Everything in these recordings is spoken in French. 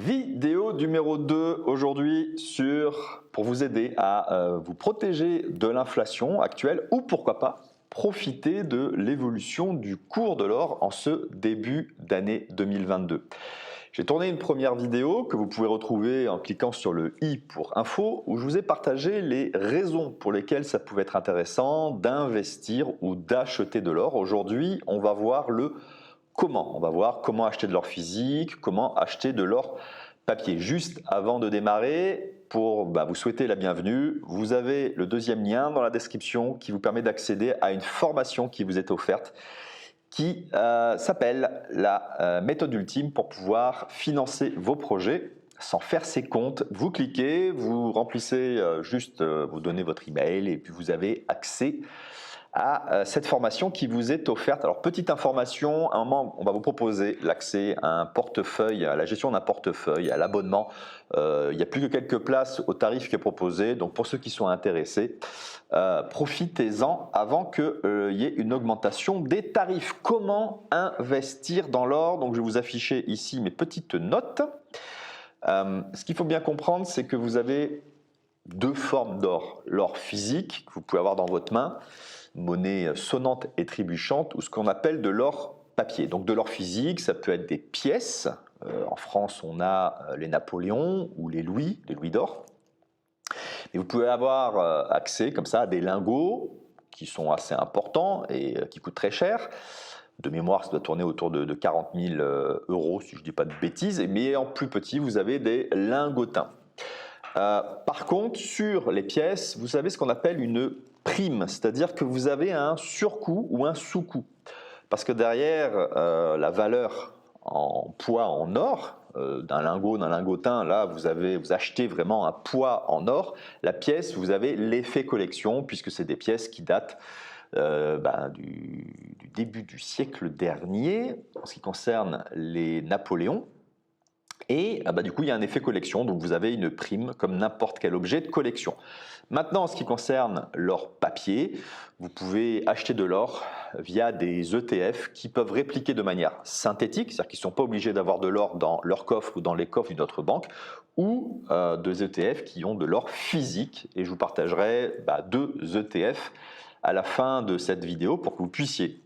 Vidéo numéro 2 aujourd'hui pour vous aider à vous protéger de l'inflation actuelle ou pourquoi pas profiter de l'évolution du cours de l'or en ce début d'année 2022. J'ai tourné une première vidéo que vous pouvez retrouver en cliquant sur le i pour info où je vous ai partagé les raisons pour lesquelles ça pouvait être intéressant d'investir ou d'acheter de l'or. Aujourd'hui, on va voir le comment. On va voir comment acheter de l'or physique, comment acheter de l'or papier. Juste avant de démarrer, pour vous souhaiter la bienvenue, vous avez le deuxième lien dans la description qui vous permet d'accéder à une formation qui vous est offerte qui s'appelle la méthode ultime pour pouvoir financer vos projets sans faire ses comptes. Vous cliquez, vous remplissez vous donnez votre email et puis vous avez accès à cette formation qui vous est offerte. Alors, petite information, à un moment, on va vous proposer l'accès à un portefeuille, à la gestion d'un portefeuille, à l'abonnement. Il n'y a plus que quelques places au tarif qui est proposé. Donc, pour ceux qui sont intéressés, profitez-en avant qu'il y ait une augmentation des tarifs. Comment investir dans l'or? Donc, je vais vous afficher ici mes petites notes. Ce qu'il faut bien comprendre, c'est que vous avez deux formes d'or. L'or physique que vous pouvez avoir dans votre main, monnaie sonnante et trébuchante, ou ce qu'on appelle de l'or papier. Donc de l'or physique, ça peut être des pièces. En France, on a les Napoléons ou les louis d'or. Et vous pouvez avoir accès comme ça à des lingots qui sont assez importants et qui coûtent très cher. De mémoire, ça doit tourner autour de 40 000 euros, si je ne dis pas de bêtises. Mais en plus petit, vous avez des lingotins. Par contre, sur les pièces, vous avez ce qu'on appelle une prime, c'est-à-dire que vous avez un surcoût ou un sous-coût. Parce que derrière la valeur en poids en or, d'un lingot, d'un lingotin, là vous achetez vraiment un poids en or. La pièce, vous avez l'effet collection, puisque c'est des pièces qui datent du début du siècle dernier, en ce qui concerne les Napoléons. Et du coup, il y a un effet collection, donc vous avez une prime comme n'importe quel objet de collection. Maintenant, en ce qui concerne l'or papier, vous pouvez acheter de l'or via des ETF qui peuvent répliquer de manière synthétique, c'est-à-dire qu'ils ne sont pas obligés d'avoir de l'or dans leur coffre ou dans les coffres d'une autre banque, ou des ETF qui ont de l'or physique. Et je vous partagerai deux ETF à la fin de cette vidéo pour que vous puissiez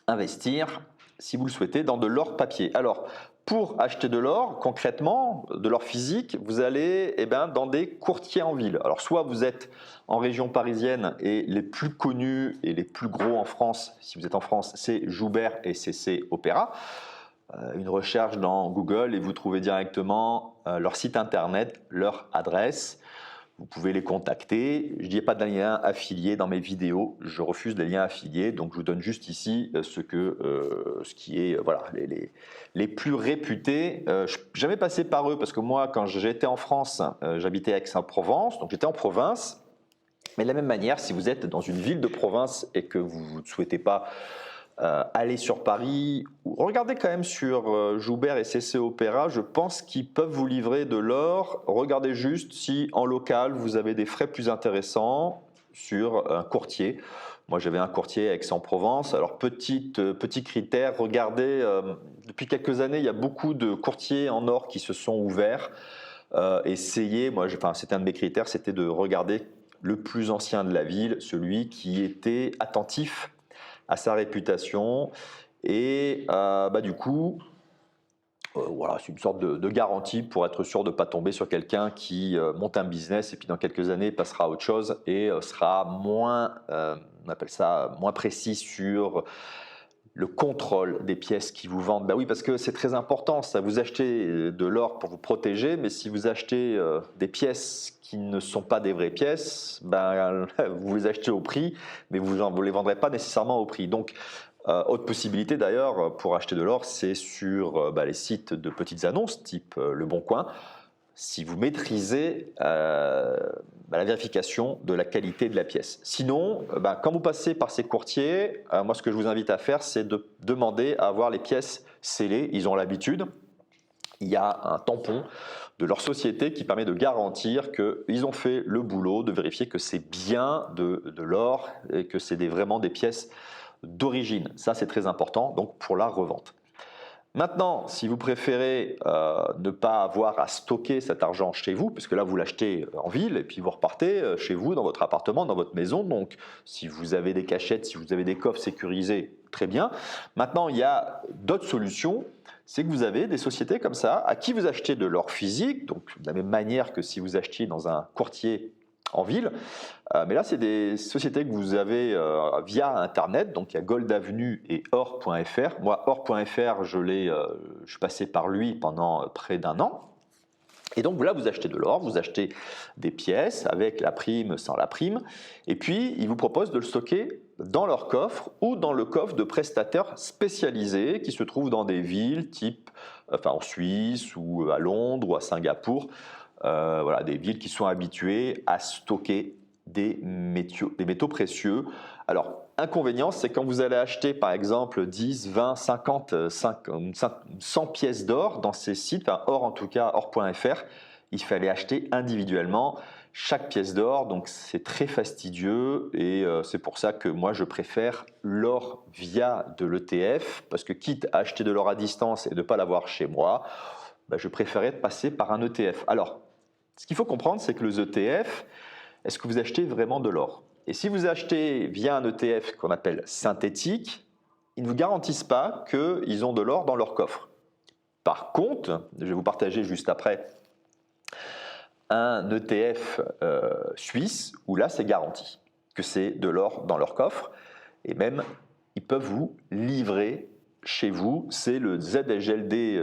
investir, si vous le souhaitez, dans de l'or papier. Alors, pour acheter de l'or, concrètement, de l'or physique, vous allez dans des courtiers en ville. Alors, soit vous êtes en région parisienne et les plus connus et les plus gros en France, si vous êtes en France, c'est Joubert et CC Opéra. Une recherche dans Google et vous trouvez directement leur site internet, leur adresse. Vous pouvez les contacter. Je dis pas de lien affilié dans mes vidéos. Je refuse les liens affiliés. Donc, je vous donne juste ici ce qui est les plus réputés. Je ne suis jamais passé par eux parce que moi, quand j'étais en France, j'habitais à Aix-en-Provence. Donc, j'étais en province. Mais de la même manière, si vous êtes dans une ville de province et que vous ne souhaitez pas aller sur Paris, regardez quand même sur Joubert et CC Opéra, je pense qu'ils peuvent vous livrer de l'or. Regardez juste si en local vous avez des frais plus intéressants sur un courtier. Moi j'avais un courtier à Aix-en-Provence. Alors petit critère, regardez, depuis quelques années il y a beaucoup de courtiers en or qui se sont ouverts. Essayez, c'était un de mes critères, c'était de regarder le plus ancien de la ville, celui qui était attentif à sa réputation et du coup c'est une sorte de garantie pour être sûr de ne pas tomber sur quelqu'un qui monte un business et puis dans quelques années passera à autre chose et sera moins on appelle ça moins précis sur le contrôle des pièces qui vous vendent. Oui, parce que c'est très important, ça. Vous achetez de l'or pour vous protéger, mais si vous achetez des pièces qui ne sont pas des vraies pièces, vous les achetez au prix, mais vous ne les vendrez pas nécessairement au prix. Donc, autre possibilité d'ailleurs pour acheter de l'or, c'est sur les sites de petites annonces type Le Bon Coin. Si vous maîtrisez la vérification de la qualité de la pièce. Sinon, quand vous passez par ces courtiers, moi ce que je vous invite à faire, c'est de demander à avoir les pièces scellées. Ils ont l'habitude. Il y a un tampon de leur société qui permet de garantir qu'ils ont fait le boulot, de vérifier que c'est bien de l'or et que c'est vraiment des pièces d'origine. Ça, c'est très important donc pour la revente. Maintenant, si vous préférez ne pas avoir à stocker cet argent chez vous, puisque là vous l'achetez en ville et puis vous repartez chez vous, dans votre appartement, dans votre maison, donc si vous avez des cachettes, si vous avez des coffres sécurisés, très bien. Maintenant, il y a d'autres solutions, c'est que vous avez des sociétés comme ça, à qui vous achetez de l'or physique, donc de la même manière que si vous achetiez dans un courtier en ville. Mais là, c'est des sociétés que vous avez via Internet. Donc, il y a Gold Avenue et Or.fr. Moi, Or.fr, je suis passé par lui pendant près d'un an. Et donc là, vous achetez de l'or, vous achetez des pièces avec la prime, sans la prime. Et puis, ils vous proposent de le stocker dans leur coffre ou dans le coffre de prestataires spécialisés qui se trouvent dans des villes type en Suisse ou à Londres ou à Singapour. Voilà, des villes qui sont habituées à stocker des métaux précieux. Alors, inconvénient, c'est quand vous allez acheter par exemple 10, 20, 50, 100 pièces d'or dans ces sites, or en tout cas, or.fr, il fallait acheter individuellement chaque pièce d'or, donc c'est très fastidieux et c'est pour ça que moi je préfère l'or via de l'ETF, parce que quitte à acheter de l'or à distance et de ne pas l'avoir chez moi, je préférais passer par un ETF. Alors, ce qu'il faut comprendre, c'est que les ETF, est-ce que vous achetez vraiment de l'or? Et si vous achetez via un ETF qu'on appelle synthétique, ils ne vous garantissent pas qu'ils ont de l'or dans leur coffre. Par contre, je vais vous partager juste après un ETF suisse où là, c'est garanti que c'est de l'or dans leur coffre. Et même, ils peuvent vous livrer chez vous, c'est le ZGLDEU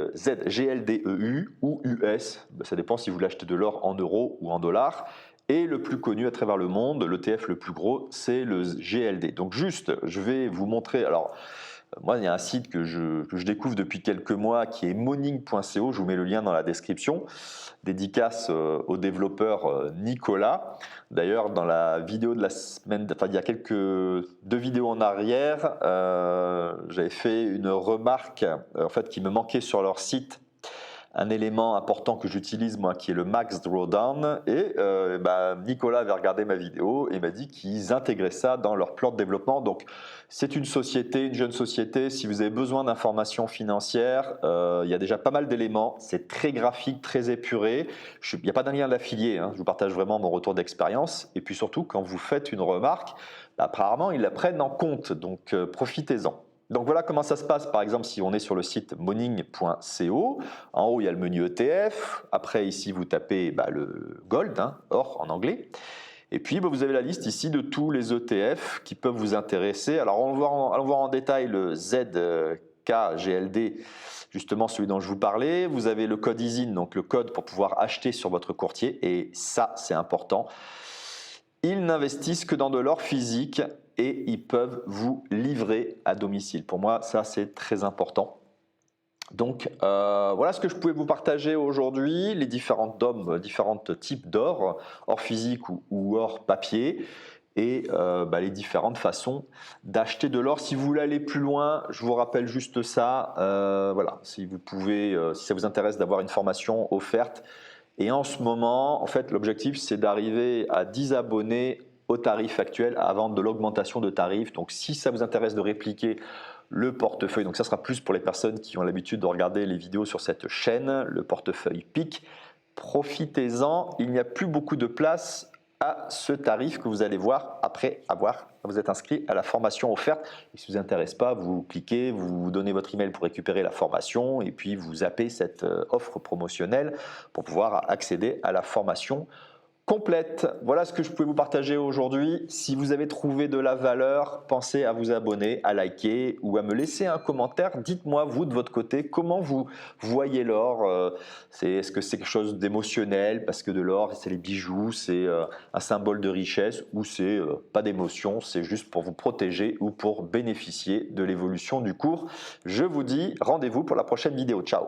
ou US, ça dépend si vous l'achetez de l'or en euros ou en dollars. Et le plus connu à travers le monde, l'ETF le plus gros, c'est le GLD. Donc juste, je vais vous montrer, alors moi il y a un site que je découvre depuis quelques mois qui est moning.co, je vous mets le lien dans la description, dédicace au développeur Nicolas. D'ailleurs, dans la vidéo de la semaine, il y a deux vidéos en arrière, j'avais fait une remarque en fait, qui me manquait sur leur site, un élément important que j'utilise moi qui est le Max Drawdown, et Nicolas avait regardé ma vidéo et m'a dit qu'ils intégraient ça dans leur plan de développement. Donc c'est une société, une jeune société, si vous avez besoin d'informations financières, il y a déjà pas mal d'éléments, c'est très graphique, très épuré, il n'y a pas d'un lien d'affilié, je vous partage vraiment mon retour d'expérience, et puis surtout quand vous faites une remarque, apparemment ils la prennent en compte, donc profitez-en. Donc voilà comment ça se passe, par exemple, si on est sur le site moning.co. En haut, il y a le menu ETF. Après, ici, vous tapez le Gold, or en anglais. Et puis, vous avez la liste ici de tous les ETF qui peuvent vous intéresser. Alors, allons voir en détail le ZKGLD, justement celui dont je vous parlais. Vous avez le code ISIN, donc le code pour pouvoir acheter sur votre courtier. Et ça, c'est important. Ils n'investissent que dans de l'or physique et ils peuvent vous livrer à domicile. Pour moi, ça, c'est très important. Donc, voilà ce que je pouvais vous partager aujourd'hui, les différents types d'or, or physique ou or papier, et les différentes façons d'acheter de l'or. Si vous voulez aller plus loin, je vous rappelle juste ça. Voilà, si vous pouvez, si ça vous intéresse d'avoir une formation offerte. Et en ce moment, en fait, l'objectif, c'est d'arriver à 10 abonnés au tarif actuel avant de l'augmentation de tarifs. Donc, si ça vous intéresse de répliquer le portefeuille, donc ça sera plus pour les personnes qui ont l'habitude de regarder les vidéos sur cette chaîne, le portefeuille PIC, profitez-en. Il n'y a plus beaucoup de place à ce tarif que vous allez voir après vous êtes inscrit à la formation offerte. Et si ça ne vous intéresse pas, vous cliquez, vous donnez votre email pour récupérer la formation et puis vous zappez cette offre promotionnelle pour pouvoir accéder à la formation complète. Voilà ce que je pouvais vous partager aujourd'hui. Si vous avez trouvé de la valeur, pensez à vous abonner, à liker ou à me laisser un commentaire. Dites-moi, vous, de votre côté, comment vous voyez l'or. Est-ce que c'est quelque chose d'émotionnel parce que de l'or, c'est les bijoux, c'est un symbole de richesse, ou c'est pas d'émotion, c'est juste pour vous protéger ou pour bénéficier de l'évolution du cours. Je vous dis rendez-vous pour la prochaine vidéo. Ciao!